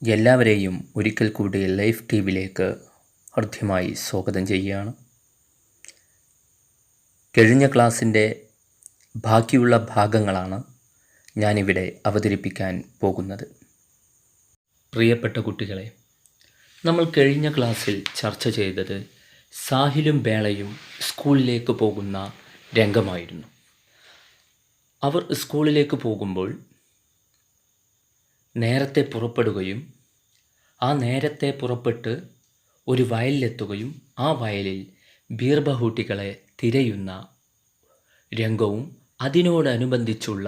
എല്ലാവരെയും ഒരിക്കൽ കൂടി ലൈഫ് ടിവിയിലേക്ക് ഹൃദ്യമായി സ്വാഗതം ചെയ്യുകയാണ്. കഴിഞ്ഞ ക്ലാസ്സിൻ്റെ ബാക്കിയുള്ള ഭാഗങ്ങളാണ് ഞാനിവിടെ അവതരിപ്പിക്കാൻ പോകുന്നത്. പ്രിയപ്പെട്ട കുട്ടികളെ, നമ്മൾ കഴിഞ്ഞ ക്ലാസ്സിൽ ചർച്ച ചെയ്തത് സാഹിലും ബേളയും സ്കൂളിലേക്ക് പോകുന്ന രംഗമായിരുന്നു. അവർ സ്കൂളിലേക്ക് പോകുമ്പോൾ നേരത്തെ പുറപ്പെടുകയും നേരത്തെ പുറപ്പെട്ട് ഒരു വയലിലെത്തുകയും ആ വയലിൽ ബീർബഹൂട്ടികളെ തിരയുന്ന രംഗവും അതിനോടനുബന്ധിച്ചുള്ള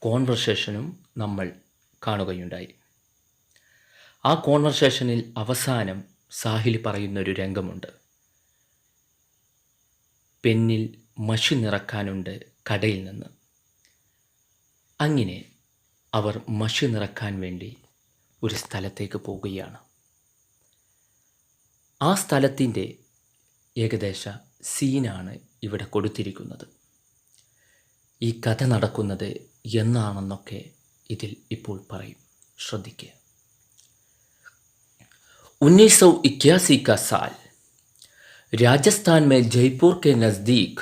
കോൺവെർസേഷനും നമ്മൾ കാണുകയുണ്ടായി. ആ കോൺവെർസേഷനിൽ അവസാനം സാഹിൽ പറയുന്നൊരു രംഗമുണ്ട്. പെന്നിൽ മഷി നിറക്കാനുണ്ട് കടയിൽ നിന്ന്. അങ്ങനെ അവർ മഷി നിറക്കാൻ വേണ്ടി ഒരു സ്ഥലത്തേക്ക് പോവുകയാണ്. ആ സ്ഥലത്തിൻ്റെ ഏകദേശ സീനാണ് ഇവിടെ കൊടുത്തിരിക്കുന്നത്. ഈ കഥ നടക്കുന്നത് എന്നാണെന്നൊക്കെ ഇതിൽ ഇപ്പോൾ പറയും. ശ്രദ്ധിക്കുക. 1981 का साल, राजस्थान में जयपुर के नज़दीक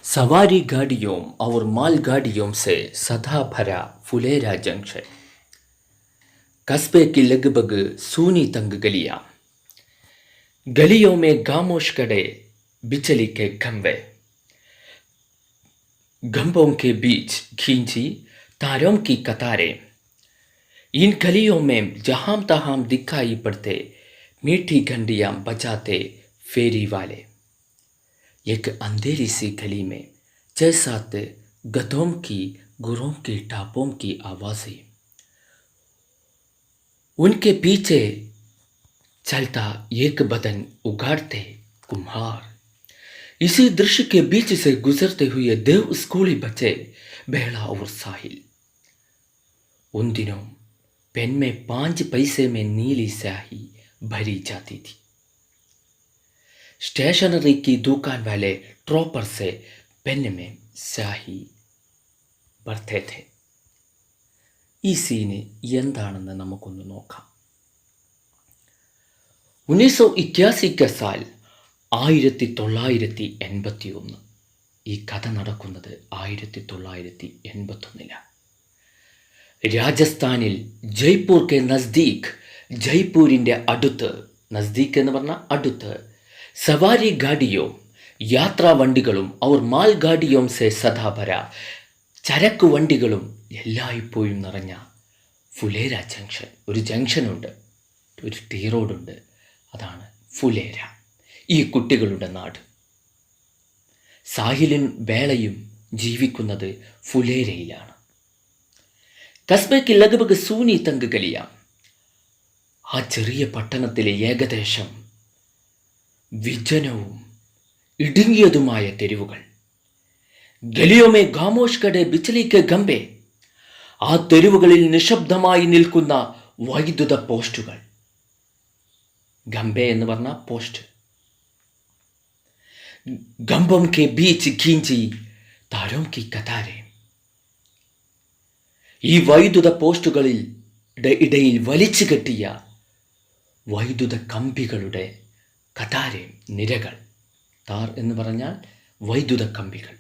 सवारी गाड़ियों और माल गाड़ियों से सदा भरा फुलेरा जंक्शन, कस्बे की लगभग सूनी तंग गलियां, गलियों में खामोश खड़े बिजली के खंभे, खंभों के बीच खींची तारों की कतारें, इन गलियों में जहां तहां दिखाई पड़ते मीठी घंटियां बजाते फेरी वाले. एक अंधेरी सी गली में 6-7 गधों की गुरों की टापों की आवाज़ें, उनके पीछे चलता एक बदन उगाड़ते कुम्हार. इसी दृश्य के बीच से गुजरते हुए देव स्कूली बच्चे बेड़ा और साहिल. उन दिनों पेन में 5 पैसे में नीली स्याही भरी जाती थी. स्टेशनरी की दुकान वाले ट्रॉपर से पेन में स्याही भरते थे. ഈ സീന് എന്താണെന്ന് നമുക്കൊന്ന് നോക്കാം. 1981 का साल, 1981. ഈ കഥ നടക്കുന്നത് 1981. രാജസ്ഥാനിൽ ജയ്പൂർ കെ നസ്ദീഖ്, ജയ്പൂരിൻ്റെ അടുത്ത്, നസ്ദീഖ് എന്ന് പറഞ്ഞാൽ അടുത്ത്, സവാരി ഗാഡിയോ യാത്രാ വണ്ടികളും അവർ മാൽ ഗാഡിയോം സെ സദാ ഭര ചരക്ക് വണ്ടികളും എല്ലായ്പ്പോഴും നിറഞ്ഞ ഫുലേര ജംഗ്ഷൻ, ഒരു ജംഗ്ഷനുണ്ട്, ഒരു ടീ റോഡുണ്ട്, അതാണ് ഫുലേര, ഈ കുട്ടികളുടെ നാട്. സാഹിലും ബേളയും ജീവിക്കുന്നത് ഫുലേരയിലാണ്. കസ്ബയ്ക്ക് ലഗ്ഭഗ് സൂനി തങ്ക് ഗലിയ, ആ ചെറിയ പട്ടണത്തിലെ ഏകദേശം വിജനവും ഇടുങ്ങിയതുമായ തെരുവുകൾ. ഗലിയോമേ ഖാമോഷ് കടെ ബിജ്ലി കെ ഖംബെ, ആ തെരുവുകളിൽ നിശബ്ദമായി നിൽക്കുന്ന വൈദ്യുത പോസ്റ്റുകൾ. ഖംബെ എന്ന് പറഞ്ഞ പോസ്റ്റ്. ഖംബം കെ ബീച്ച് ഖീഞ്ചി താരോം കി കതാരെ, ഈ വൈദ്യുത പോസ്റ്റുകളിൽ ഇടയിൽ വലിച്ചു കെട്ടിയ വൈദ്യുത കമ്പികളുടെ കതാരെ, നിരകൾ. താർ എന്ന് പറഞ്ഞാൽ വൈദ്യുത കമ്പികൾ.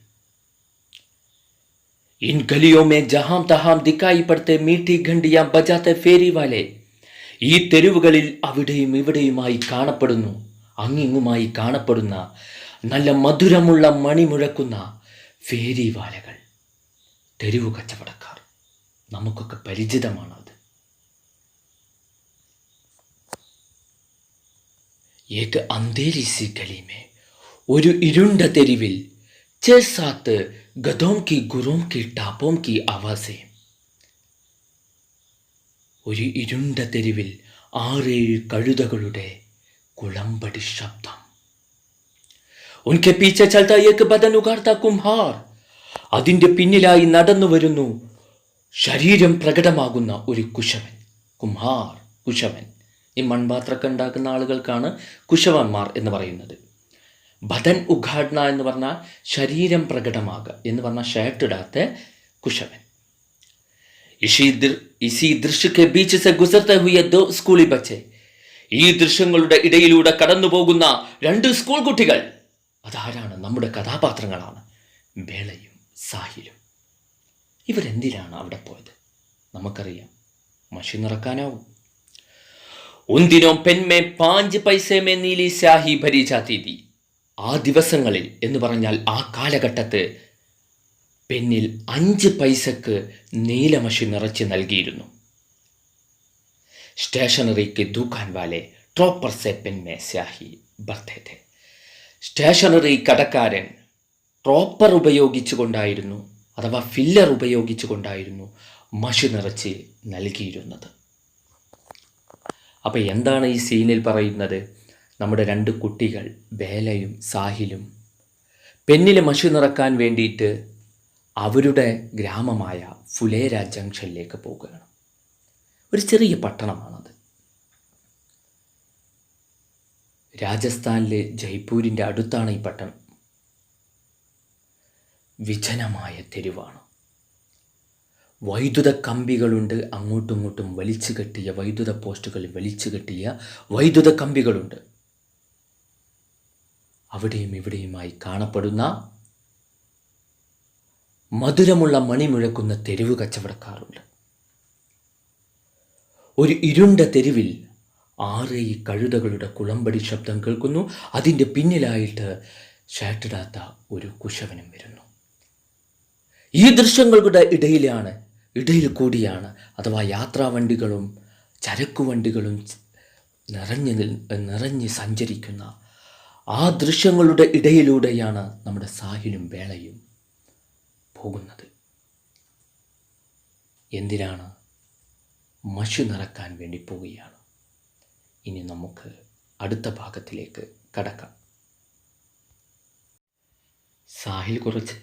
इन गलियों में जहां तहां दिखाई पड़ते मीठी घंटियां बजाते फेरी वाले, ഈ തെരുവുകളിൽ അവിടെയും ഇവിടെയുമായി കാണപ്പെടുന്നു, അങ്ങിങ്ങുമായി കാണപ്പെടുന്ന നല്ല മധുരമുള്ള മണി മുഴക്കുന്ന ഫേരി വാലകൾ, തെരുവു കച്ചവടക്കാർ. നമുക്കൊക്കെ പരിചിതമാണത്. एक अंधेरी सी गली में, ഒരു ഇരുണ്ട തെരുവിൽ, 6-7 गधों की गुरों की टापों की आवाज़ें, ഒരു ഇരുണ്ട തെരുവിൽ 6-7 കഴുതകളുടെ കുളമ്പടി ശബ്ദം. ഉൻകെ പീച്ചെ ചൽത്ത ഏക് ബദൻ ഉഗാർത്ത കുംഹാർ, അതിൻ്റെ പിന്നിലായി നടന്നു വരുന്നു ശരീരം പ്രകടമാകുന്ന ഒരു കുശവൻ. കുംഹാർ, കുശവൻ. ഈ മൺപാത്രമൊക്കെ ഉണ്ടാക്കുന്ന ആളുകൾക്കാണ് കുശവന്മാർ എന്ന് പറയുന്നത്. ബദൻ ഉഘാടന എന്ന് പറഞ്ഞാൽ ശരീരം പ്രകടമാകുക എന്ന് പറഞ്ഞാൽ ഷർട്ട് ഇടാത്ത കുശവൻ. इसी दृश्य के बीच से गुजरते हुए दो स्കൂളി बच्चे. ഈ ദൃശ്യങ്ങളുടെ ഇടയിലൂടെ കടന്നു പോകുന്ന രണ്ട് സ്കൂൾ കുട്ടികൾ അതാരാണ്? നമ്മുടെ കഥാപാത്രങ്ങളാണ്, ബേളയും സാഹിലും. ഇവരെന്തിനാണ് അവിടെ പോയത്? നമുക്കറിയാം, മഷി നിറക്കാനാവും. ഉൻ ദിനോं പെൻ में 5 पैसे में नीली स्याही भरी जाती थी. ആ ദിവസങ്ങളിൽ എന്ന് പറഞ്ഞാൽ ആ കാലഘട്ടത്ത് പെന്നിൽ 5 പൈസക്ക് നീലമഷി നിറച്ച് നൽകിയിരുന്നു. स्टेशनरी के दुकान वाले ट्रॉपर से पेन में स्याही भरते थे. സ്റ്റേഷനറി കടക്കാരൻ ട്രോപ്പർ ഉപയോഗിച്ചുകൊണ്ടായിരുന്നു, അഥവാ ഫില്ലർ ഉപയോഗിച്ചുകൊണ്ടായിരുന്നു മഷി നിറച്ച് നൽകിയിരുന്നത്. അപ്പോൾ എന്താണ് ഈ സീനിൽ പറയുന്നത്? നമ്മുടെ രണ്ട് കുട്ടികൾ ബേലയും സാഹിലും പെന്നിൽ മഷി നിറക്കാൻ വേണ്ടിയിട്ട് അവരുടെ ഗ്രാമമായ ഫുലേര ജംഗ്ഷനിലേക്ക് പോകുകയാണ്. ഒരു ചെറിയ പട്ടണമാണത്. രാജസ്ഥാനിലെ ജയ്പൂരിൻ്റെ അടുത്താണ് ഈ പട്ടണം. വിജനമായ തെരുവാണ്. വൈദ്യുത കമ്പികളുണ്ട്, അങ്ങോട്ടും ഇങ്ങോട്ടും വലിച്ചു കെട്ടിയ വൈദ്യുത പോസ്റ്റുകൾ വലിച്ചു കെട്ടിയ വൈദ്യുത കമ്പികളുണ്ട്. അവിടെയും ഇവിടെയുമായി കാണപ്പെടുന്ന മധുരമുള്ള മണി മുഴക്കുന്ന തെരുവ് കച്ചവടക്കാരുണ്ട്. ഒരു ഇരുണ്ട തെരുവിൽ 6 കഴുതകളുടെ കുളമ്പടി ശബ്ദം കേൾക്കുന്നു. അതിൻ്റെ പിന്നിലായിട്ട് ഷർട്ടിടാത്ത ഒരു കുശവനും വരുന്നു. ഈ ദൃശ്യങ്ങളുടെ ഇടയിൽ കൂടിയാണ്, അഥവാ യാത്രാവണ്ടികളും ചരക്കുവണ്ടികളും നിറഞ്ഞ് സഞ്ചരിക്കുന്ന ആ ദൃശ്യങ്ങളുടെ ഇടയിലൂടെയാണ് നമ്മുടെ സാഹിലും ബേളയും പോകുന്നത്. എന്തിനാണ്? മഷി നിറക്കാൻ വേണ്ടി പോവുകയാണ്. ഇനി നമുക്ക് അടുത്ത ഭാഗത്തിലേക്ക് കടക്കാം. സാഹിൽ കുറച്ച്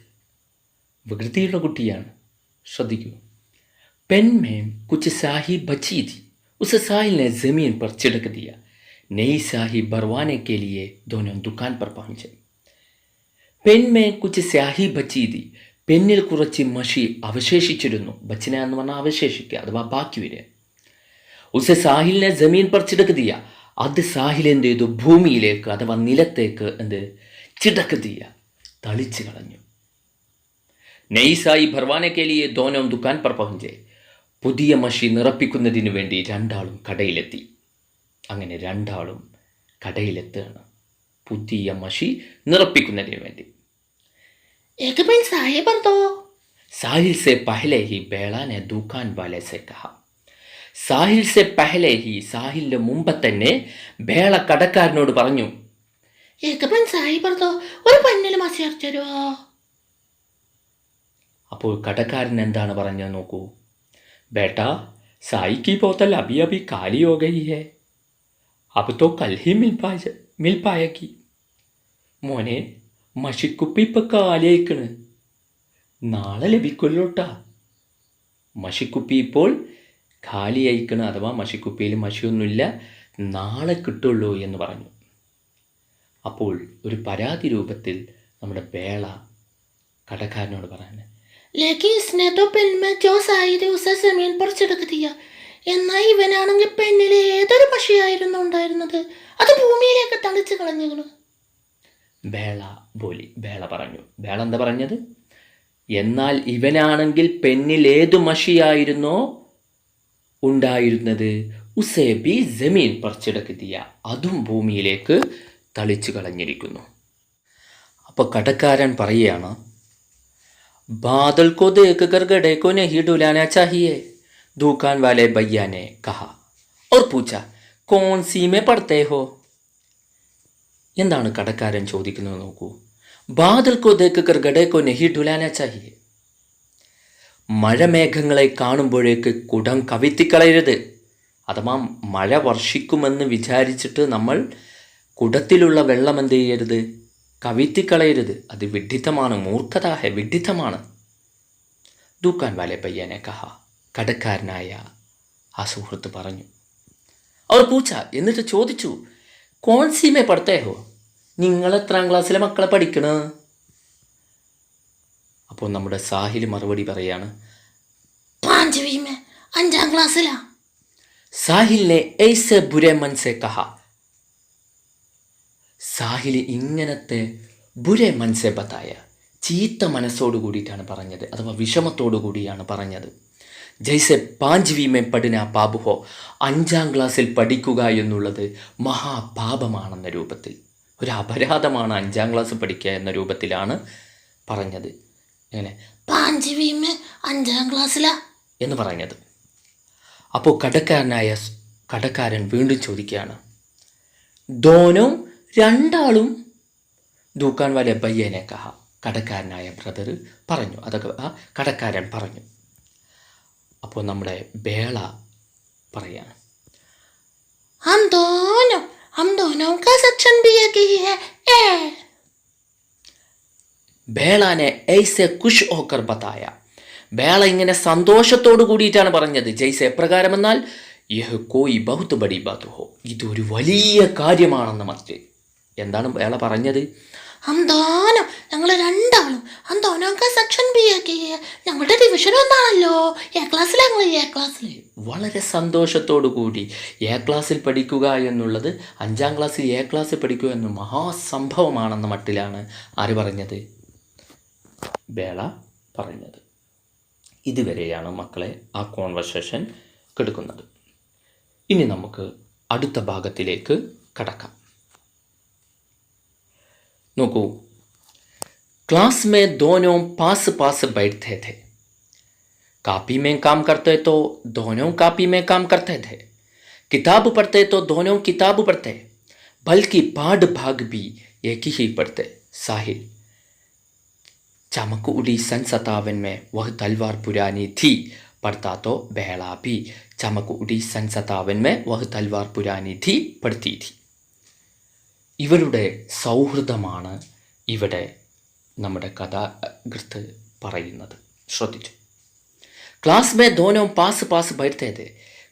വികൃതിയുള്ള കുട്ടിയാണ്, ശ്രദ്ധിക്കൂ. पेन में कुछ स्याही बची थी, उसे साहिल ने जमीन पर छिड़क दिया. नई स्याही भरवाने के लिए दोनों दुकान पर पहुंचे. पेन में कुछ स्याही बची थी. പെന്നിൽ കുറച്ച് മഷി അവശേഷിച്ചിരുന്നു. ബച്ചിന എന്ന് പറഞ്ഞാൽ അവശേഷിക്കുക, അഥവാ ബാക്കി വരിക. ഉസെ സാഹിലിനെ ജമീൻ പർ ചിടക്ക് ദിയ. അത് സാഹിൽ എന്ത് ചെയ്തു? ഭൂമിയിലേക്ക്, അഥവാ നിലത്തേക്ക് ചിടക്ക് ദിയ, തളിച്ചു കളഞ്ഞു. നെയ്സായി ഭർവാനെ കേലിയെ ദോനോം ദുക്കാൻ പർ പഹുഞ്ചെ. പുതിയ മഷി നിറപ്പിക്കുന്നതിന് വേണ്ടി രണ്ടാളും കടയിലെത്തി. അങ്ങനെ രണ്ടാളും കടയിലെത്തുകയാണ് പുതിയ മഷി നിറപ്പിക്കുന്നതിന് വേണ്ടി. एक पेन स्याही भर दो. साहिल से पहले ही बेला ने दुकान वाले से कहा. സാഹിൽ സെ പഹലെ ഹി, സാഹിലിന്റെ മുമ്പ് തന്നെ ബേള കടക്കാരനോട് പറഞ്ഞു, एक पेन स्याही भर दो, ഒരു പെന്നിൽ മഷി നിറച്ച് തരുമോ? അപ്പോൾ കടക്കാരൻ എന്താണ് പറഞ്ഞത് നോക്കൂ. ബേട്ടാ, സായി की बोतल अभी अभी खाली हो गई है, अब तो कल ही मिल पाएगी. മോനെ, മഷിക്കുപ്പി ഇപ്പം കാലിയായിക്കണ്, നാളെ ലഭിക്കുമല്ലോട്ടാ. മഷിക്കുപ്പി ഇപ്പോൾ കാലിയായിക്കണ്, അഥവാ മഷിക്കുപ്പിയിൽ മഷിയൊന്നുമില്ല, നാളെ കിട്ടുള്ളൂ എന്ന് പറഞ്ഞു. അപ്പോൾ ഒരു പരാതി രൂപത്തിൽ നമ്മുടെ ബേള കടക്കാരനോട് പറഞ്ഞു, लेकिन इसने तो पेन में जो स्याही थी उसे जमीन पर छिड़क दिया. എന്നാൽ ഇവനാണെങ്കിൽ പെന്നിൽ ഏതൊരു മഷിയായിരുന്നു ഉണ്ടായിരുന്നത്, അത് ഭൂമിയിലേക്ക് തളിച്ചു കളഞ്ഞു. ബേള പറഞ്ഞു. ബേള എന്താ പറഞ്ഞത്? എന്നാൽ ഇവനാണെങ്കിൽ പെന്നിൽ ഏതു മഷിയായിരുന്നോ ഉണ്ടായിരുന്നത്, ഉസേ ബി ജമീൻ പർ ചിടക്ക് ദിയ, അതും ഭൂമിയിലേക്ക് തളിച്ചു കളഞ്ഞിരിക്കുന്നു. അപ്പോൾ കടക്കാരൻ പറയുകയാണ്, बादल को देख कर गधे को नहीं डुलाना चाहिए, दुकान वाले भैया ने कहा और पूछा, कौन सी में पढ़ते हो? എന്താണ് കടക്കാരൻ ചോദിക്കുന്നത് നോക്കൂ. ബാദൽ കോ ദേഖ് കർ ഗഡേ കോ നഹി ഡുലാന ചാഹിയെ. മഴമേഘങ്ങളെ കാണുമ്പോഴേക്ക് കുടം കവിത്തിക്കളയരുത്, അഥവാ മഴ വർഷിക്കുമെന്ന് വിചാരിച്ചിട്ട് നമ്മൾ കുടത്തിലുള്ള വെള്ളം എന്ത് ചെയ്യരുത്? കവിത്തിക്കളയരുത്. അത് വിഡ്ഢിത്തമാണ്, മൂർഖതാഹെ, വിഡ്ഢിത്തമാണ്. ദുക്കാൻ വാലെ പയ്യനെ കഹ, കടക്കാരനായ ആ സുഹൃത്ത് പറഞ്ഞു. അവർ പൂച്ച, എന്നിട്ട് ചോദിച്ചു, കോൺസീമേ പഠിത്തേഹോ, നിങ്ങൾ എത്രാം ക്ലാസ്സിലെ മക്കളെ പഠിക്കണ? അപ്പോൾ നമ്മുടെ സാഹിൽ മറുപടി പറയാണ്, പാഞ്ചുവി മേ 5ാം ക്ലാസ്സിലാ. സാഹിൽ ने ऐसे बुरे मन से कहा. സാഹിൽ ഇങ്ങനത്തെ ബുരെ മനസ്സെ ബത്തായ, ചീത്ത മനസ്സോടു കൂടിയിട്ടാണ് പറഞ്ഞത്, അഥവാ വിഷമത്തോടു കൂടിയാണ് പറഞ്ഞത്. ജയ്സെ 5वीं में പഠന പാപുഹോ, 5ാം ക്ലാസ്സിൽ പഠിക്കുക എന്നുള്ളത് മഹാപാപമാണെന്ന രൂപത്തിൽ, ഒരു അപരാധമാണ് 5ാം ക്ലാസ് പഠിക്കുക എന്ന രൂപത്തിലാണ് പറഞ്ഞത്. എങ്ങനെ 5वीं में 5ാം ക്ലാസ്സിലാ എന്ന് പറഞ്ഞത്. അപ്പോൾ കടക്കാരൻ വീണ്ടും ചോദിക്കുകയാണ്, ദോനോ രണ്ടാളും, ദൂക്കാൻ വാലെ ബയ്യനെ കഹ, കടക്കാരനായ ബ്രദർ പറഞ്ഞു, അതൊക്കെ ആ കടക്കാരൻ പറഞ്ഞു. അപ്പോൾ നമ്മുടെ ബേള പറയാണ്, हम दोनों का सेक्शन भी एक ही है. ബേളാനെ ഐസെ ഖുഷ് ഹോക്കർ ബതായ. ബേള ഇങ്ങനെ സന്തോഷത്തോടു കൂടിയിട്ടാണ് പറഞ്ഞത്. ജയ്സെ എപ്രകാരം എന്നാൽ, യഹ് കോയി ബഹുത്ത് ബഡി ബാത് ഹോ, ഇതൊരു വലിയ കാര്യമാണെന്ന് മറ്റ്. എന്താണ് ബേള പറഞ്ഞത്? ഞങ്ങൾ രണ്ടാളും അന്തോനോക്ക സെക്ഷൻ ബി ആക്കി, ഞങ്ങളുടെ ഡിവിഷൻ ഒന്നാണല്ലോ, എ ക്ലാസ്സിൽ. വളരെ സന്തോഷത്തോടു കൂടി എ ക്ലാസ്സിൽ പഠിക്കുക എന്നുള്ളത്, 5ാം ക്ലാസ്സിൽ എ ക്ലാസ്സിൽ പഠിക്കുക എന്ന മഹാസംഭവമാണെന്ന മട്ടിലാണ് ആര് പറഞ്ഞത്? ബേള പറഞ്ഞത്. ഇതുവരെയാണ് മക്കളെ ആ കോൺവെർസേഷൻ കെടുക്കുന്നത്. ഇനി നമുക്ക് അടുത്ത ഭാഗത്തിലേക്ക് കടക്കാം. നോക്കൂ, क्लास में दोनों पास पास बैठते थे. कापी में काम करते तो दोनों कापी में काम करते थे. किताब पढ़ते तो दोनों किताब पढ़ते, बल्कि पाठ भाग भी एक ही पढ़ते. साहिल, चमक उड़ी सन 57 में वह तलवार पुरानी थी, पढ़ता तो बेला भी चमक उड़ी सन 57 में वह तलवार पुरानी थी, पढ़ती थी. ഇവരുടെ സൗഹൃദമാണ് ഇവിടെ നമ്മുടെ കഥാകൃത്ത് പറയുന്നത്. ശ്രദ്ധിച്ചു. ക്ലാസ് മേ ദോനോ പാസ് പാസ് ബൈഠത്തെ,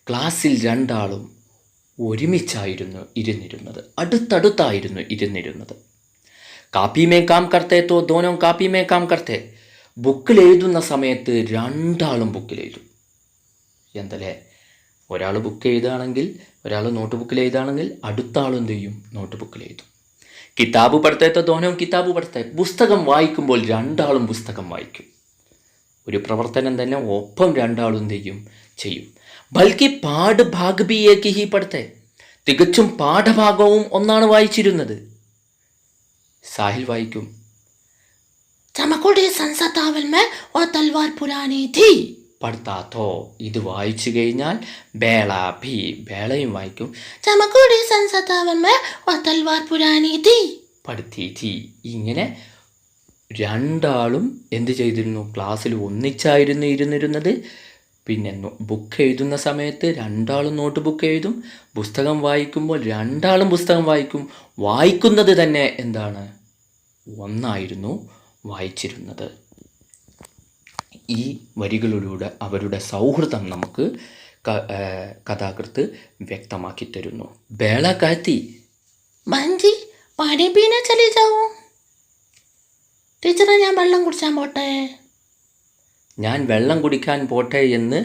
ക്ലാസ്സിൽ രണ്ടാളും ഒരുമിച്ചായിരുന്നു ഇരുന്നിരുന്നത്, അടുത്തടുത്തായിരുന്നു ഇരുന്നിരുന്നത്. കാപ്പി മേ കാം കർത്തേ തോ ദോനോ കാപ്പി മേ കാം കർത്തേ, ബുക്കിൽ എഴുതുന്ന സമയത്ത് രണ്ടാളും ബുക്കിൽ എഴുതും. എന്തല്ലേ, ഒരാൾ ബുക്ക് എഴുതുകയാണെങ്കിൽ, ഒരാൾ നോട്ട് ബുക്കിൽ എഴുതുകയാണെങ്കിൽ അടുത്ത ആൾ എന്ത് ചെയ്യും? നോട്ട് ബുക്കിൽ എഴുതും. കിതാബ് പഠിത്തത്തെ തോനോ കിതാബ് പഠിത്തേ, പുസ്തകം വായിക്കുമ്പോൾ രണ്ടാളും പുസ്തകം വായിക്കും. ഒരു പ്രവർത്തനം തന്നെ ഒപ്പം രണ്ടാളും എന്ത് ചെയ്യും? ബൽക്കി പാഠഭാഗ് ബി ഏക് ഹി പഠിത്തേ, തികച്ചും പാഠഭാഗവും ഒന്നാണ് വായിച്ചിരുന്നത്. സാഹിൽ വായിക്കും, ചമക്കുടി സൻസത്താവൽ മേ ഓ തൽവാർ പുരാനി ഥി, പഠിത്താത്തോ, ഇത് വായിച്ചു കഴിഞ്ഞാൽ ബേള ഭി, ബേളയും വായിക്കും, ചമക്കുടി സൻസത്താവൽ മേ ഓ തൽവാർ പുരാനി ഥി, പഠിത്തി ഥി. ഇങ്ങനെ രണ്ടാളും എന്ത് ചെയ്തിരുന്നു? ക്ലാസ്സിൽ ഒന്നിച്ചായിരുന്നു ഇരുന്നിരുന്നത്. പിന്നെ ബുക്ക് എഴുതുന്ന സമയത്ത് രണ്ടാളും നോട്ട് ബുക്ക് എഴുതും, പുസ്തകം വായിക്കുമ്പോൾ രണ്ടാളും പുസ്തകം വായിക്കും. വായിക്കുന്നത് തന്നെ എന്താണ്? ഒന്നായിരുന്നു വായിച്ചിരുന്നത്. ഈ വരികളിലൂടെ അവരുടെ സൗഹൃദം നമുക്ക് കഥാകൃത്ത് വ്യക്തമാക്കി തരുന്നു. ബേള കാത്തി, ബഞ്ചി പാനി പീനെ ചലി ജാവൂ. ടീച്ചറെ, ഞാൻ വെള്ളം കുടിച്ചാൻ പോട്ടെ? ഞാൻ വെള്ളം കുടിക്കാൻ പോട്ടെ എന്ന്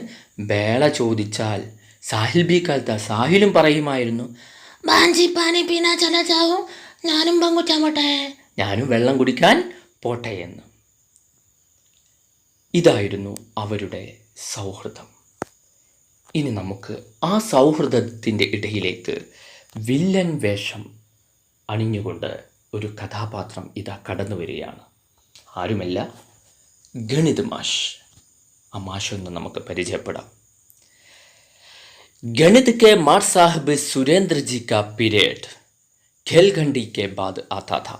ബേള ചോദിച്ചാൽ സാഹിൽ ബി കാലത്ത, സാഹിലും പറയുമായിരുന്നു, ബാഞ്ചി പാനി പീന ചല ജാവൂ, ഞാനും പങ്കുച്ചാൻ പോട്ടെ, ഞാനും വെള്ളം കുടിക്കാൻ പോട്ടെ എന്ന്. ഇതായിരുന്നു അവരുടെ സൗഹൃദം. ഇനി നമുക്ക് ആ സൗഹൃദത്തിൻ്റെ ഇടയിലേക്ക് വില്ലൻ വേഷം അണിഞ്ഞുകൊണ്ട് ഒരു കഥാപാത്രം ഇതാ കടന്നു വരികയാണ്. ആരുമല്ല, ഗണിത് മാഷ്. ആ മാഷൊന്ന് നമുക്ക് പരിചയപ്പെടാം. गणित के मार साहब सुरेंद्र जी का पीरियड घेलघंटी के बाद आता था.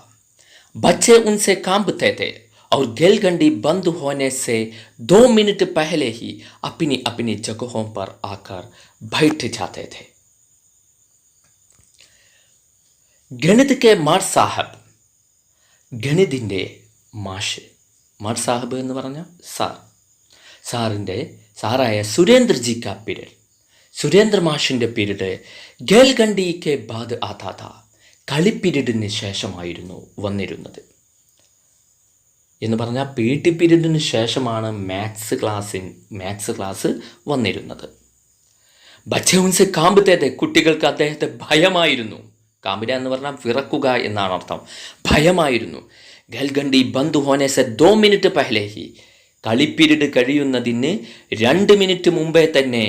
बच्चे उनसे कांपते थे और घेलघंटी बंद होने से 2 मिनट पहले ही अपनी अपनी जगहों पर आकर बैठ जाते थे. गणित के मार साहब, ഗണിതിൻ്റെ മാഷ്. മാർ സാഹബ് എന്ന് പറഞ്ഞ സാറായ സുരേന്ദ്രജി കാ പീരീഡ്, സുരേന്ദ്ര മാഷിൻ്റെ പീരീഡ് ഗേൽഘണ്ടി കെ ബാദ് ആതാ ഥാ, കളി പീരീഡിന് ശേഷമായിരുന്നു വന്നിരുന്നത്. എന്ന് പറഞ്ഞാൽ പി ടി പീരീഡിന് ശേഷമാണ് മാത്സ് ക്ലാസ് വന്നിരുന്നത്. ബച്ചെ ഉൻസെ കാമ്പത്തേതെ, കുട്ടികൾക്ക് അദ്ദേഹത്തെ ഭയമായിരുന്നു. കാമ്പിര എന്ന് പറഞ്ഞാൽ വിറക്കുക എന്നാണ് അർത്ഥം. ഭയമായിരുന്നു. ഗൽഗണ്ടി ബന്ദ് ഹോനെ സെ 2 മിനിറ്റ് പഹ്ലെ ഹി, കളി പീരീഡ് കഴിയുന്നതിന് 2 മിനിറ്റ് മുമ്പേ തന്നെ,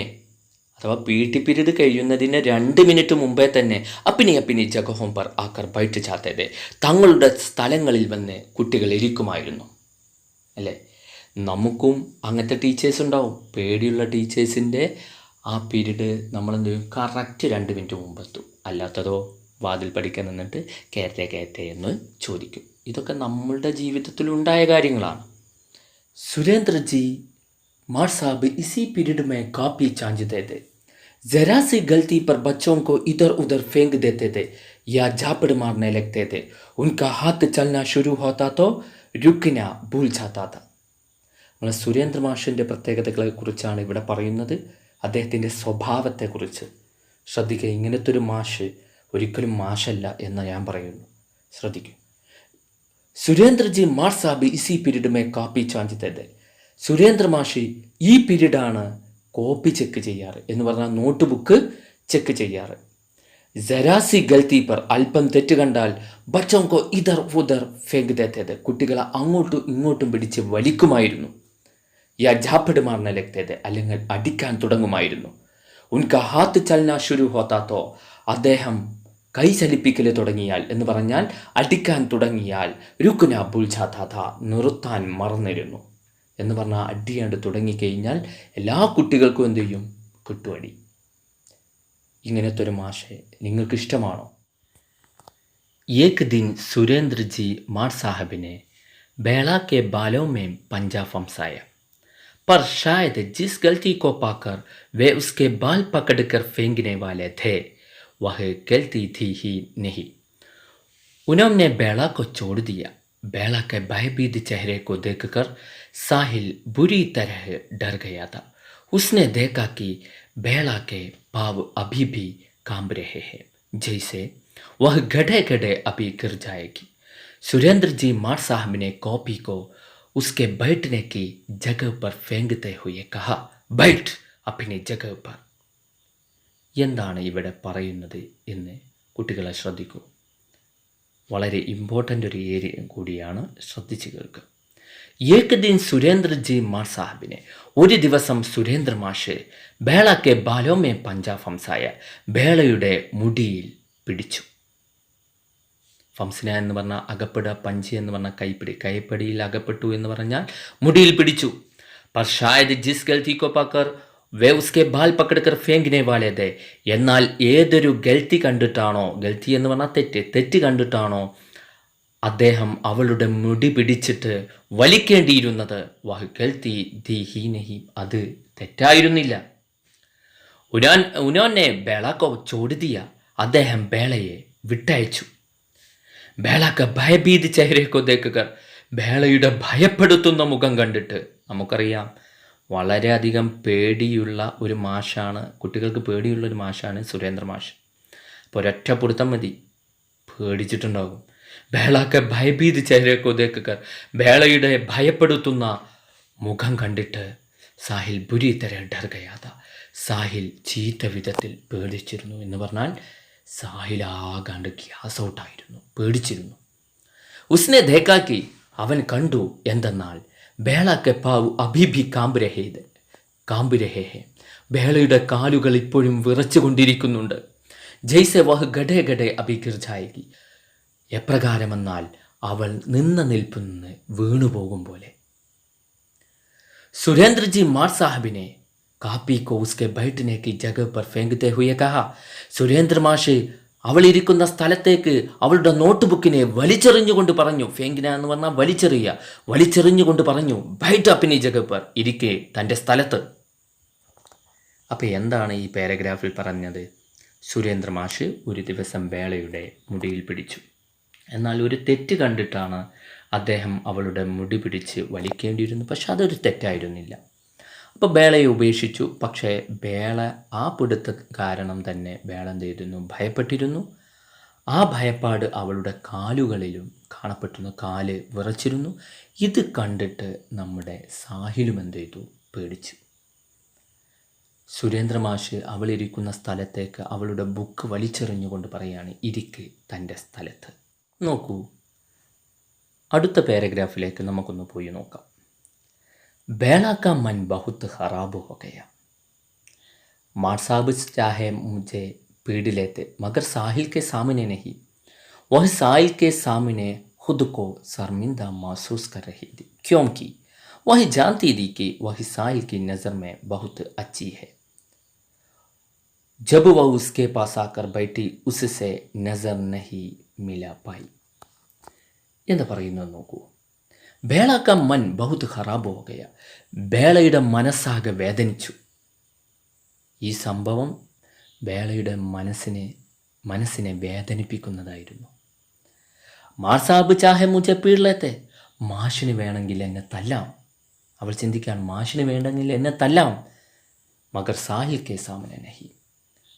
അഥവാ പി ടി പീരീഡ് കഴിയുന്നതിന് 2 മിനിറ്റ് മുമ്പേ തന്നെ അപ്പിനി ജഗഹോം പർ ആക്കർ ബൈറ്റ് ചാത്തേതെ, തങ്ങളുടെ സ്ഥലങ്ങളിൽ വന്ന് കുട്ടികൾ ഇരിക്കുമായിരുന്നു. അല്ലേ? നമുക്കും അങ്ങനത്തെ ടീച്ചേഴ്സ് ഉണ്ടാവും. പേടിയുള്ള ടീച്ചേഴ്സിൻ്റെ ആ പീരീഡ് നമ്മളെന്ത് ചെയ്യും? Correct 2 minute മുമ്പെത്തും. അല്ലാത്തതോ വാതിൽ പഠിക്കാൻ നിന്നിട്ട് കയറ്റേ എന്ന് ചോദിക്കും. ഇതൊക്കെ നമ്മളുടെ ജീവിതത്തിലുണ്ടായ കാര്യങ്ങളാണ്. സുരേന്ദ്ര ജി मार साहब इसी पीरियड में काफ़ी चांचते थे. ज़रा सी गलती पर बच्चों को इधर उधर फेंक देते थे या झापड़ मारने लगते थे. उनका हाथ चलना शुरू होता तो रुकना भूल जाता था. നമ്മൾ സുരേന്ദ്ര മാഷിൻ്റെ പ്രത്യേകതകളെക്കുറിച്ചാണ് ഇവിടെ പറയുന്നത്. അദ്ദേഹത്തിൻ്റെ സ്വഭാവത്തെക്കുറിച്ച് ശ്രദ്ധിക്കുക. ഇങ്ങനത്തെ ഒരു മാഷ് ഒരിക്കലും മാഷല്ല എന്ന് ഞാൻ പറയുന്നു. ശ്രദ്ധിക്കുക. സുരേന്ദ്ര ജി മാർ സാബ് ഇസി പീരീഡ് മേ കാപ്പി ചാഞ്ചത്തെ थे. സുരേന്ദ്ര മാഷി ഈ പീരീഡാണ് കോപ്പി ചെക്ക് ചെയ്യാറ്, എന്ന് പറഞ്ഞാൽ നോട്ട് ബുക്ക് ചെക്ക് ചെയ്യാറ്. ജരാസി ഗൽത്തി പർ, അല്പം തെറ്റ് കണ്ടാൽ ബച്ചോങ്കോ ഇതർ ഉദർ ഫേങ്ക് ദേത്തേത്, കുട്ടികളെ അങ്ങോട്ടും ഇങ്ങോട്ടും പിടിച്ച് വലിക്കുമായിരുന്നു. യാ ജാപ്പട് മാർന്ന ലഗ്തേത്, അല്ലെങ്കിൽ അടിക്കാൻ തുടങ്ങുമായിരുന്നു. ഉൻക ഹാത്ത് ചലന ശുരു ഹോത്താത്തോ, അദ്ദേഹം കൈ ചലിപ്പിക്കൽ തുടങ്ങിയാൽ, എന്ന് പറഞ്ഞാൽ അടിക്കാൻ തുടങ്ങിയാൽ, രുക്കുന ബുൽ ജാതാ, നിർത്താൻ മറന്നിരുന്നു. എന്ന് പറഞ്ഞാൽ അടിയാണ്ട് തുടങ്ങിക്കഴിഞ്ഞാൽ എല്ലാ കുട്ടികൾക്കും എന്ത് ചെയ്യും? കിട്ടുമടി. ഇങ്ങനത്തെ ഒരു മാഷെ നിങ്ങൾക്ക് ഇഷ്ടമാണോ? एक दिन सुरेंद्र जी मार साहब ने बेला के बालों में पंजा फंसाया, पर शायद जिस गलती को पाकर वे उसके बाल पकड़कर फेंकने वाले थे वह गलती थी ही नहीं. उन्होंने बेला को छोड़ दिया. बेला के भयभीत चेहरे को देखकर साहिल बुरी तरह डर गया था. उसने देखा कि बेला के पाँव अभी भी कांप रहे हैं, जैसे वह गड्ढे गड्ढे अभी गिर जाएगी. सुरेंद्र जी मार साहब ने कॉपी को उसके बैठने की जगह पर फेंकते हुए कहा, बैठ अपनी जगह पर. എന്താണ് ഇവിടെ പറയുന്നത് എന്ന് കുട്ടികളെ ശ്രദ്ധിക്കൂ. വളരെ ഇമ്പോർട്ടൻ്റ് ഒരു ഏരിയ കൂടിയാണ്, ശ്രദ്ധിച്ച് കേൾക്കുക. ഏക് ദിൻ സുരേന്ദ്ര ജി മാർ സാഹിബിനെ, ഒരു ദിവസം സുരേന്ദ്ര മാഷ് ബേളക്കെ ബാലോമേ പഞ്ചാ ഫംസായ, ബേളയുടെ മുടിയിൽ പിടിച്ചു. ഫംസിന എന്ന് പറഞ്ഞാൽ അകപ്പെടുക, പഞ്ചി എന്ന് പറഞ്ഞാൽ കൈപ്പിടി, കൈപ്പിടിയിൽ അകപ്പെട്ടു എന്ന് പറഞ്ഞാൽ മുടിയിൽ പിടിച്ചു. पर शायद जिस गलती को पाकर വേ ഉസ്കെ ബാൽ പക്കടക്കർ ഫേങ്കിനെ വാലേതെ, എന്നാൽ ഏതൊരു ഗൽത്തി കണ്ടിട്ടാണോ, ഗൽത്തി എന്ന് പറഞ്ഞാൽ തെറ്റ് കണ്ടിട്ടാണോ അദ്ദേഹം അവളുടെ മുടി പിടിച്ചിട്ട് വലിക്കേണ്ടിയിരുന്നത്, വഹ് ഗൽത്തി ദി ഹി നഹി, അത് തെറ്റായിരുന്നില്ല. ഉനോനെ ബേളാക്കോ ചോടിതിയ, അദ്ദേഹം ബേളയെ വിട്ടയച്ചു. ബേളാക്ക ഭയഭീതി ചെഹ്രേക്കോ ദേക്കർ, ബേളയുടെ ഭയപ്പെടുത്തുന്ന മുഖം കണ്ടിട്ട് നമുക്കറിയാം വളരെയധികം പേടിയുള്ള ഒരു മാഷാണ്, കുട്ടികൾക്ക് പേടിയുള്ളൊരു മാഷാണ് സുരേന്ദ്ര മാഷ്. അപ്പോൾ ഒരൊറ്റ പൊടുത്തം മതി, പേടിച്ചിട്ടുണ്ടാകും. ബേളാക്ക ഭയഭീതി ചെഹ്രേക്കോ ദേക്കർ, ബേളയുടെ ഭയപ്പെടുത്തുന്ന മുഖം കണ്ടിട്ട് സാഹിൽ ബുരി തര ഡർ ഗയാത, സാഹിൽ ചീത്ത വിധത്തിൽ പേടിച്ചിരുന്നു. എന്ന് പറഞ്ഞാൽ സാഹിൽ ആകാണ്ട് ഗ്യാസ് ഔട്ടായിരുന്നു, പേടിച്ചിരുന്നു. ഉസ്നെ ദേക്കാക്കി, അവൻ കണ്ടു എന്തെന്നാൽ ബേളാക്കെ പാവു അഭിഭി കാമ്പ് രഹേ ഹെ, ബേളയുടെ കാലുകൾ ഇപ്പോഴും വിറച്ചു കൊണ്ടിരിക്കുന്നുണ്ട്. ജയ്സെ വഹ് ഗഡേ ഗഡേ അഭി ഗിർ ജായേഗി, എപ്രകാരമെന്നാൽ അവൾ നിന്ന നിൽപ്പിൽ നിന്ന് വീണുപോകും പോലെ. സുരേന്ദ്രജി മാർ സാഹിബിനെ കാപ്പി കോ ഉസ്കെ ബൈഠനെ കി ജഗഹ് പർ ഫേങ്ക്തേ ഹുയെ കഹാ, സുരേന്ദ്ര മാഷ് അവൾ ഇരിക്കുന്ന സ്ഥലത്തേക്ക് അവളുടെ നോട്ട് ബുക്കിനെ വലിച്ചെറിഞ്ഞുകൊണ്ട് പറഞ്ഞു. ഫേങ്കിന എന്ന് പറഞ്ഞാൽ വലിച്ചെറിഞ്ഞുകൊണ്ട് പറഞ്ഞു, ബൈഠ് അപ്പിനി ജഗഹ് പർ, ഇരിക്കെ തൻ്റെ സ്ഥലത്ത്. അപ്പോൾ എന്താണ് ഈ പാരഗ്രാഫിൽ പറഞ്ഞത്? സുരേന്ദ്ര മാഷ് ഒരു ദിവസം ബേളയുടെ മുടിയിൽ പിടിച്ചു. എന്നാൽ ഒരു തെറ്റ് കണ്ടിട്ടാണ് അദ്ദേഹം അവളുടെ മുടി പിടിച്ച് വലിക്കേണ്ടിയിരുന്നു, പക്ഷെ അതൊരു തെറ്റായിരുന്നില്ല. അപ്പോൾ ബേളയെ ഉപേക്ഷിച്ചു. പക്ഷേ ബേള ആ പിടുത്ത കാരണം തന്നെ ബേള എന്ത് ചെയ്തിരുന്നു? ഭയപ്പെട്ടിരുന്നു. ആ ഭയപ്പാട് അവളുടെ കാലുകളിലും കാണപ്പെട്ടിരുന്നു. കാല് വിറച്ചിരുന്നു. ഇത് കണ്ടിട്ട് നമ്മുടെ സാഹിലും എന്ത് ചെയ്തു? പേടിച്ചു. സുരേന്ദ്ര മാഷ് അവളിരിക്കുന്ന സ്ഥലത്തേക്ക് അവളുടെ ബുക്ക് വലിച്ചെറിഞ്ഞുകൊണ്ട് പറയുകയാണ്, ഇരിക്ക് തൻ്റെ സ്ഥലത്ത്. നോക്കൂ, അടുത്ത പാരഗ്രാഫിലേക്ക് നമുക്കൊന്ന് പോയി നോക്കാം. बेला का मन बहुत खराब हो गया. मार साहब चाहे मुझे पीड़ लेते मगर साहिल के सामने नहीं. वह साहिल के सामने खुद को शर्मिंदा महसूस कर रही थी क्योंकि वह जानती थी कि वह साहिल की नज़र में बहुत अच्छी है. जब वह उसके पास आकर बैठी उससे नज़र नहीं मिला पाई. എന്താ പറയുന്നത് നോക്കൂ. ബേളക്ക മൻ ബഹുത് ഖറാബ് ഹോ ഗയ. ബേളയുടെ മനസ്സാകെ വേദനിച്ചു. ഈ സംഭവം ബേളയുടെ മനസ്സിനെ വേദനിപ്പിക്കുന്നതായിരുന്നു. മാർ സാബ് ചാഹെ മുझे പീड़ लेते. മാഷിന് വേണമെങ്കിൽ എന്നെ തല്ലാം. അവൾ ചിന്തിക്കാൻ, മാഷിന് വേണ്ടെങ്കിൽ എന്നെ തല്ലാം. മഗർ സാഹിൽ കെ സാമനെ നഹി.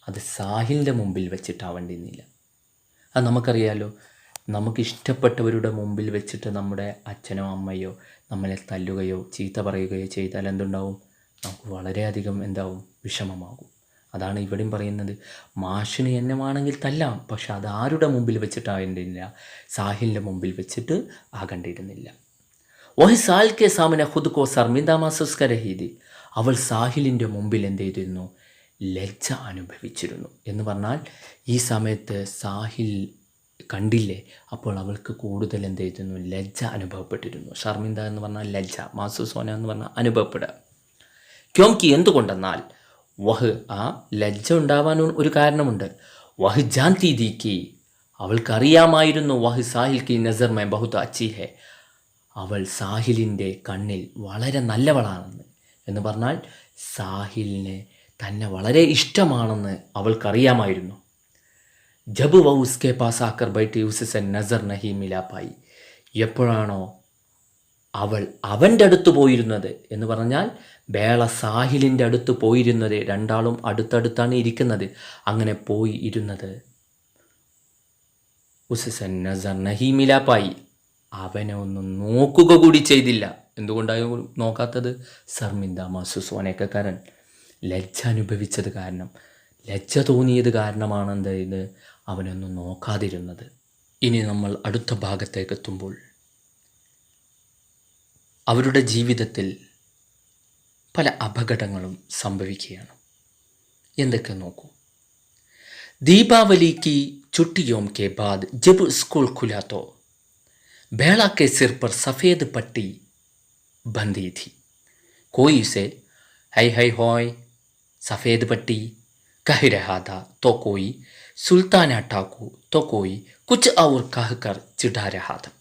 അത് സാഹിലിൻ്റെ മുമ്പിൽ വെച്ചിട്ടാവേണ്ടിയിരുന്നില്ല. അത് നമുക്കറിയാലോ. നമുക്കിഷ്ടപ്പെട്ടവരുടെ മുമ്പിൽ വെച്ചിട്ട് നമ്മുടെ അച്ഛനോ അമ്മയോ നമ്മളെ തല്ലുകയോ ചീത്ത പറയുകയോ ചെയ്താൽ എന്തുണ്ടാവും? നമുക്ക് വളരെയധികം വിഷമമാകും. അതാണ് ഇവിടെയും പറയുന്നത്. മാഷിന് എന്നെ വേണമെങ്കിൽ തല്ലാം, പക്ഷെ അത് ആരുടെ മുമ്പിൽ വെച്ചിട്ടാകേണ്ടിയിരുന്നില്ല? സാഹിലിൻ്റെ മുമ്പിൽ വെച്ചിട്ട് ആകേണ്ടിയിരുന്നില്ല. വഹി സാഹിൽ കെ സാമനെ ഖുദ് കോ ശർമിന്ദ മഹ്സൂസ് കർ രഹി थी. അവൾ സാഹിലിൻ്റെ മുമ്പിൽ എന്ത് ചെയ്തിരുന്നു? ലജ്ജ അനുഭവിച്ചിരുന്നു. എന്ന് പറഞ്ഞാൽ ഈ സമയത്ത് സാഹിൽ കണ്ടില്ലേ, അപ്പോൾ അവൾക്ക് കൂടുതൽ എന്ത് ചെയ്തിരുന്നു? ലജ്ജ അനുഭവപ്പെട്ടിരുന്നു. ഷർമിന്ദ എന്ന് പറഞ്ഞാൽ ലജ്ജ, മാസൂസോന എന്ന് പറഞ്ഞാൽ അനുഭവപ്പെടുക. ക്യോംകി എന്തുകൊണ്ടെന്നാൽ വഹ്, ആ ലജ്ജ ഉണ്ടാവാനും ഒരു കാരണമുണ്ട്. വഹ് ജാൻതി the Ki, അവൾക്കറിയാമായിരുന്നു വഹ് Sahil Ki Nasar may ബഹുത് അച്ചി ഹെ, അവൾ സാഹിലിൻ്റെ കണ്ണിൽ വളരെ നല്ലവളാണെന്ന്. എന്ന് പറഞ്ഞാൽ സാഹിലിന് തന്നെ വളരെ ഇഷ്ടമാണെന്ന് അവൾക്കറിയാമായിരുന്നു. ജബ് വ ഉസ്കെ പാസ് ആക്കർ ബൈട്ടി ഉസ്സെ നസർ നഹി മിലാ പായി. എപ്പോഴാണോ അവൾ അവൻ്റെ അടുത്ത് പോയിരുന്നത്, എന്ന് പറഞ്ഞാൽ ബേള സാഹിലിൻ്റെ അടുത്ത് പോയിരുന്നത്, രണ്ടാളും അടുത്തടുത്താണ് ഇരിക്കുന്നത്, അങ്ങനെ പോയി ഇരുന്നത്, ഉസ്സെ നസർ നഹി മിലാ പായി, അവനെ ഒന്ന് നോക്കുക കൂടി ചെയ്തില്ല. എന്തുകൊണ്ടാണ് നോക്കാത്തത്? ശർമിന്ദ മഹ്സൂസ് ഹോനെ കാരൻ, ലജ്ജ അനുഭവിച്ചത് കാരണം, ലജ്ജ തോന്നിയത് കാരണമാണ് ഇത് അവനൊന്നും നോക്കാതിരുന്നത്. ഇനി നമ്മൾ അടുത്ത ഭാഗത്തേക്ക് എത്തുമ്പോൾ അവരുടെ ജീവിതത്തിൽ പല അപകടങ്ങളും സംഭവിക്കുകയാണ്. എന്തൊക്കെ നോക്കൂ. ദീപാവലി की छुट्टियों के बाद जब स्कूल खुला तो बेला के सिर पर सफ़ेद पट्टी बंधी थी. कोई उसे हाय हाय होय सफ़ेद पट्टी कह रहा था तो कोई सुल्ताना ठाकू तो कोई कुछ और कहकर चिढ़ा रहा था.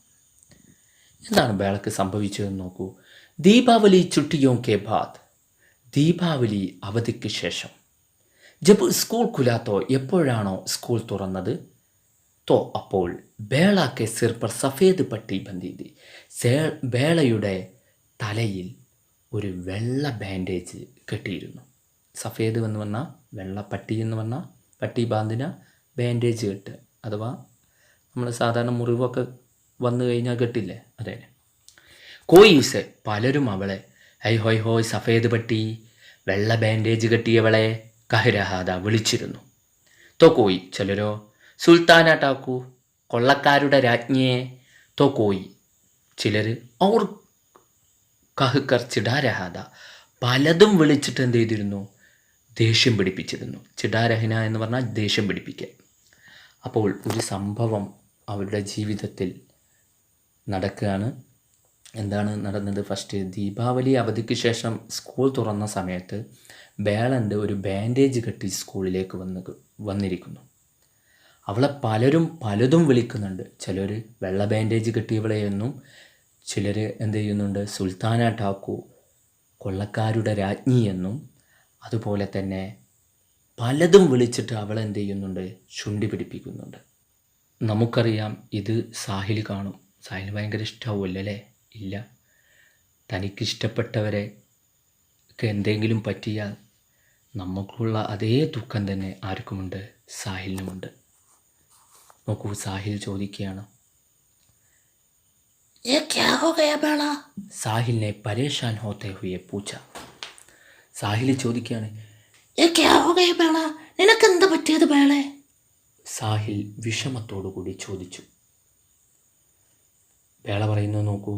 എന്താണ് ബേളക്ക് സംഭവിച്ചതെന്ന് നോക്കൂ. ദീപാവലി ചുട്ടിയോ കെ ബാദ്, ദീപാവലി അവധിക്ക് ശേഷം, ജബ് സ്കൂൾ ഖുലാത്തോ, എപ്പോഴാണോ സ്കൂൾ തുറന്നത്, തോ അപ്പോൾ ബേള കെ സിർ പർ സഫേദ് പട്ടി ബന്ധിതി, ബേളയുടെ തലയിൽ ഒരു വെള്ള ബാൻഡേജ് കെട്ടിയിരുന്നു. സഫേദ് എന്ന് പറഞ്ഞാൽ വെള്ള, പട്ടി എന്ന് പറഞ്ഞാൽ പട്ടി ബാന്തിന ബാൻഡേജ് കെട്ടുക, അഥവാ നമ്മൾ സാധാരണ മുറിവൊക്കെ വന്നു കഴിഞ്ഞാൽ കെട്ടില്ലേ, അതെ. കോയിസ്, പലരും അവളെ ഹൈ ഹോയ് ഹോയ് സഫേദ് പട്ടി, വെള്ള ബാൻഡേജ് കെട്ടിയവളെ കഹരഹാദ വിളിച്ചിരുന്നു. തോ കോയി, ചിലരോ സുൽത്താന ടാക്കു, കൊള്ളക്കാരുടെ രാജ്ഞിയെ, തോ കോയി, ചിലർ ഔർ കഹ്കർ ചിടാരഹാദ, പലതും വിളിച്ചിട്ട് എന്ത് ചെയ്തിരുന്നു? ദേഷ്യം പിടിപ്പിച്ചിരുന്നു. ചിടാരഹന എന്ന് പറഞ്ഞാൽ ദേഷ്യം പിടിപ്പിക്കുക. അപ്പോൾ ഒരു സംഭവം അവരുടെ ജീവിതത്തിൽ നടക്കുകയാണ്. എന്താണ് നടന്നത്? ഫസ്റ്റ്, ദീപാവലി അവധിക്ക് ശേഷം സ്കൂൾ തുറന്ന സമയത്ത് ബേളൻ്റെ ഒരു ബാൻഡേജ് കെട്ടി സ്കൂളിലേക്ക് വന്നിരിക്കുന്നു. അവളെ പലരും പലതും വിളിക്കുന്നുണ്ട്. ചിലർ വെള്ള ബാൻഡേജ് കെട്ടിയവളെയെന്നും, ചിലർ എന്ത് ചെയ്യുന്നുണ്ട്? സുൽത്താന ടാക്കു, കൊള്ളക്കാരുടെ രാജ്ഞി എന്നും, അതുപോലെ തന്നെ പലതും വിളിച്ചിട്ട് അവളെ എന്ത് ചെയ്യുന്നുണ്ട്? ചുണ്ടി പിടിപ്പിക്കുന്നുണ്ട്. നമുക്കറിയാം ഇത് സാഹിൽ കാണും. സാഹിൽ ഭയങ്കര ഇഷ്ടമാവുമല്ലോ അല്ലേ? ഇല്ല. തനിക്കിഷ്ടപ്പെട്ടവരെ ഒക്കെ എന്തെങ്കിലും പറ്റിയാൽ നമുക്കുള്ള അതേ ദുഃഖം തന്നെ ആർക്കുമുണ്ട്? സാഹിലിനുമുണ്ട്. നോക്കൂ, സാഹിൽ ചോദിക്കുകയാണ്. ये क्या हो गया बेड़ा? സാഹിലിനെ പരേഷാൻ ഹോത്തെ ഹുയെ പൂച്ച. സാഹിൽ ചോദിക്കുകയാണ്, ये क्या हो गया बेड़ा? നിനക്കെന്താ പറ്റിയത് ബേളെ? സാഹിൽ വിഷമത്തോടുകൂടി ചോദിച്ചു. ബേള പറയുന്നു, നോക്കൂ.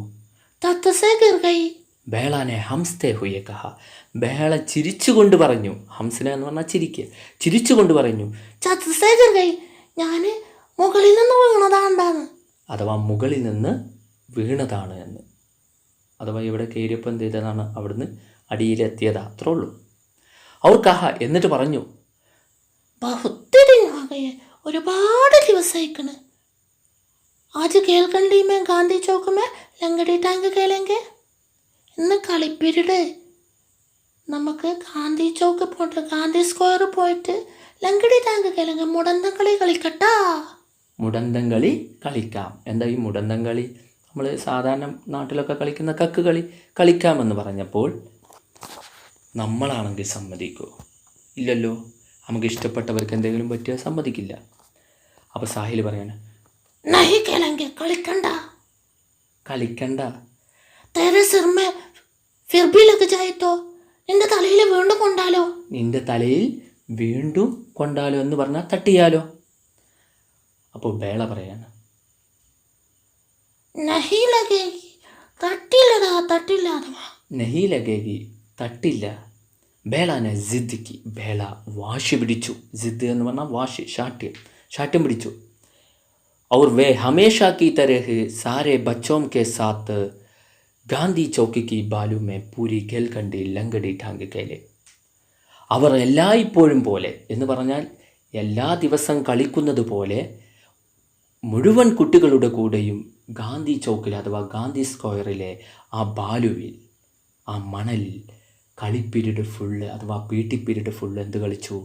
തത്തസേ ഗിർ ഗയി. ബേളാനെ ഹംസ്തേ ഹുയെ കഹ. ബേള ചിരിച്ചുകൊണ്ട് പറഞ്ഞു. ഹംസന എന്ന് പറഞ്ഞാൽ ചിരിക്കുക. ചിരിച്ചുകൊണ്ട് പറഞ്ഞു, തത്തസേ ഗിർ ഗയി. ഞാൻ മുകളിൽ നിന്ന് വീണതാണ്ടാന്ന്. അഥവാ മുകളിൽ നിന്ന് വീണതാണ് എന്ന്. അഥവാ ഇവിടെ കയറിയപ്പോൾ എന്ത് ചെയ്തതാണ്, അവിടുന്ന് അടിയിലെത്തിയതാ, അത്രേ ഉള്ളൂ. അവർ കഹ എന്നിട്ട് പറഞ്ഞു, ബഹുത്തിരിഞ്ഞാകയെ ഒരുപാട് ദിവസമായിക്കണ്. ആജ് കേൾക്കണ്ടി may Gandhi chalk may ലങ്കടി tank കേളെങ്കെ. ഇന്ന് കളിപ്പിരിട് നമുക്ക് ഗാന്ധി ചോക്ക് പോയിട്ട് ഗാന്ധി സ്ക്വയർ പോയിട്ട് ലങ്കടി ടാങ്ക് കേളെങ്ക മുടന്തം കളി കളിക്കട്ടാ. മുടന്തം കളി കളിക്കാം. എന്താ ഈ മുടന്തം കളി? നമ്മൾ സാധാരണ നാട്ടിലൊക്കെ കളിക്കുന്ന കക്ക് കളി കളിക്കാമെന്ന് പറഞ്ഞപ്പോൾ നമ്മളാണെങ്കിൽ സമ്മതിക്കുമോ? ഇല്ലല്ലോ. നമുക്ക് ഇഷ്ടപ്പെട്ടവർക്ക് എന്തെങ്കിലും പറ്റിയാൽ സമ്മതിക്കില്ല. അപ്പോൾ സാഹിൽ പറയാണ്, നഹി കേളെങ്ക കളിക്കണ്ട. കളിക്കണ്ട. തേരെ സിർ മേ ഫിർ ഭി ലഗ് ജായേ തോ. നിന്റെ തലയിൽ വീണ്ടും കൊണ്ടാലോ. നിന്റെ തലയിൽ വീണ്ടും കൊണ്ടാലോ എന്ന് പറഞ്ഞാൽ തട്ടിയാലോ. അപ്പോൾ ബേള പറയാണ്, നഹി ലഗേഗി. തട്ടില്ലടാ, തട്ടില്ല. അഥവാ നഹി ലഗേഗി, തട്ടില്ല. ബേളാനെ ജിദ്ദിക്ക്. ബേള വാശി പിടിച്ചു. ജിദ് എന്ന് പറഞ്ഞാൽ വാശി, ശാഠ്യം പിടിച്ചു. और वे हमेशा की तरह सारे बच्चों के साथ ഗാന്ധി ചൗക്ക് കി ബാലു മേ പൂരി ഖേൽഖണ്ഡി ലങ്കടി ഠാങ്ക് കേലെ. അവർ എല്ലായ്പ്പോഴും പോലെ എന്ന് പറഞ്ഞാൽ എല്ലാ ദിവസം കളിക്കുന്നത് പോലെ മുഴുവൻ കുട്ടികളുടെ കൂടെയും ഗാന്ധി ചൗക്കിൽ അഥവാ ഗാന്ധി സ്ക്വയറിലെ ആ ബാലുവിൽ, ആ മണലിൽ കളിപ്പീരീഡ് ഫുള്ള് അഥവാ പി ടി പീരീഡ് ഫുള്ള് എന്ത് കളിച്ചു?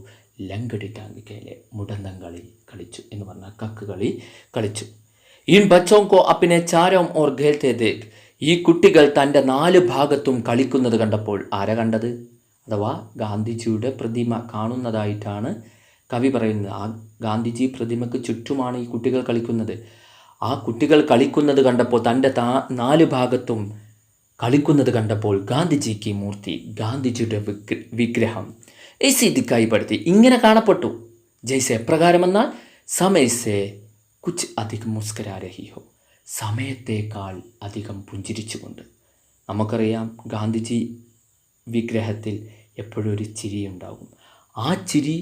ലങ്കടി ടാങ്ക് കേലെ, മുടന്തം കളി കളിച്ചു എന്ന് പറഞ്ഞാൽ കക്ക് കളി കളിച്ചു. ഇൻ ബച്ചോങ്കോ അപ്പിനെ ചാരോം ഓർ ഖേൽത്തെ ദേഖ്. ഈ കുട്ടികൾ തൻ്റെ 4 ഭാഗത്തും കളിക്കുന്നത് കണ്ടപ്പോൾ ആരാ കണ്ടത്? അഥവാ ഗാന്ധിജിയുടെ പ്രതിമ കാണുന്നതായിട്ടാണ് കവി പറയുന്നത്. ആ ഗാന്ധിജി പ്രതിമയ്ക്ക് ചുറ്റുമാണ് ഈ കുട്ടികൾ കളിക്കുന്നത്. ആ കുട്ടികൾ കളിക്കുന്നത് കണ്ടപ്പോൾ, തൻ്റെ 4 ഭാഗത്തും കളിക്കുന്നത് കണ്ടപ്പോൾ ഗാന്ധിജിക്ക് മൂർത്തി, ഗാന്ധിജിയുടെ വിഗ്രഹം ऐसी दिखाई पड़ती, ഇങ്ങനെ കാണപ്പെട്ടു. ജയ്സെ എപ്രകാരമെന്നാൽ സമയസെ കുച്ച് അധികം മുസ്കരാ രഹി ഹോ, സമയത്തേക്കാൾ അധികം പുഞ്ചിരിച്ചുകൊണ്ട്. നമുക്കറിയാം ഗാന്ധിജി വിഗ്രഹത്തിൽ എപ്പോഴും ഒരു ചിരിയുണ്ടാകും. ആ ചിരി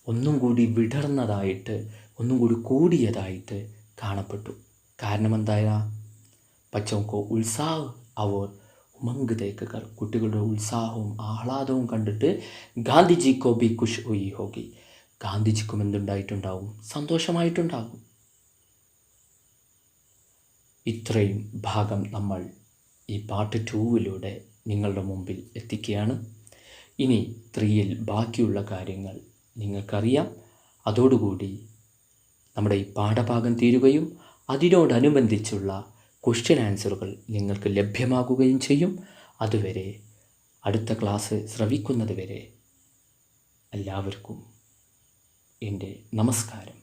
ഒന്നും കൂടി വിടർന്നതായിട്ട്, ഒന്നും കൂടി കൂടിയതായിട്ട് കാണപ്പെട്ടു. കാരണം എന്തായാ? ബച്ചോങ്കോ ഉത്സാഹ് അവർ ഉമങ്ക് ദേക്കർ. കുട്ടികളുടെ ഉത്സാഹവും ആഹ്ലാദവും കണ്ടിട്ട് ഗാന്ധിജിക്കോ ബി ഖുഷ് ഹുയി ഹോഗി, ഗാന്ധിജിക്കും എന്തുണ്ടായിട്ടുണ്ടാവും? സന്തോഷമായിട്ടുണ്ടാകും. ഇത്രയും ഭാഗം നമ്മൾ ഈ പാർട്ട് 2 നിങ്ങളുടെ മുമ്പിൽ എത്തിക്കുകയാണ്. ഇനി 3 ബാക്കിയുള്ള കാര്യങ്ങൾ നിങ്ങൾക്കറിയാം. അതോടുകൂടി നമ്മുടെ ഈ പാഠഭാഗം തീരുകയും അതിനോടനുബന്ധിച്ചുള്ള ക്വസ്റ്റ്യൻ ആൻസറുകൾ നിങ്ങൾക്ക് ലഭ്യമാകുകയും ചെയ്യും. അതുവരെ, അടുത്ത ക്ലാസ് ശ്രവിക്കുന്നത് വരെ എല്ലാവർക്കും എൻ്റെ നമസ്കാരം.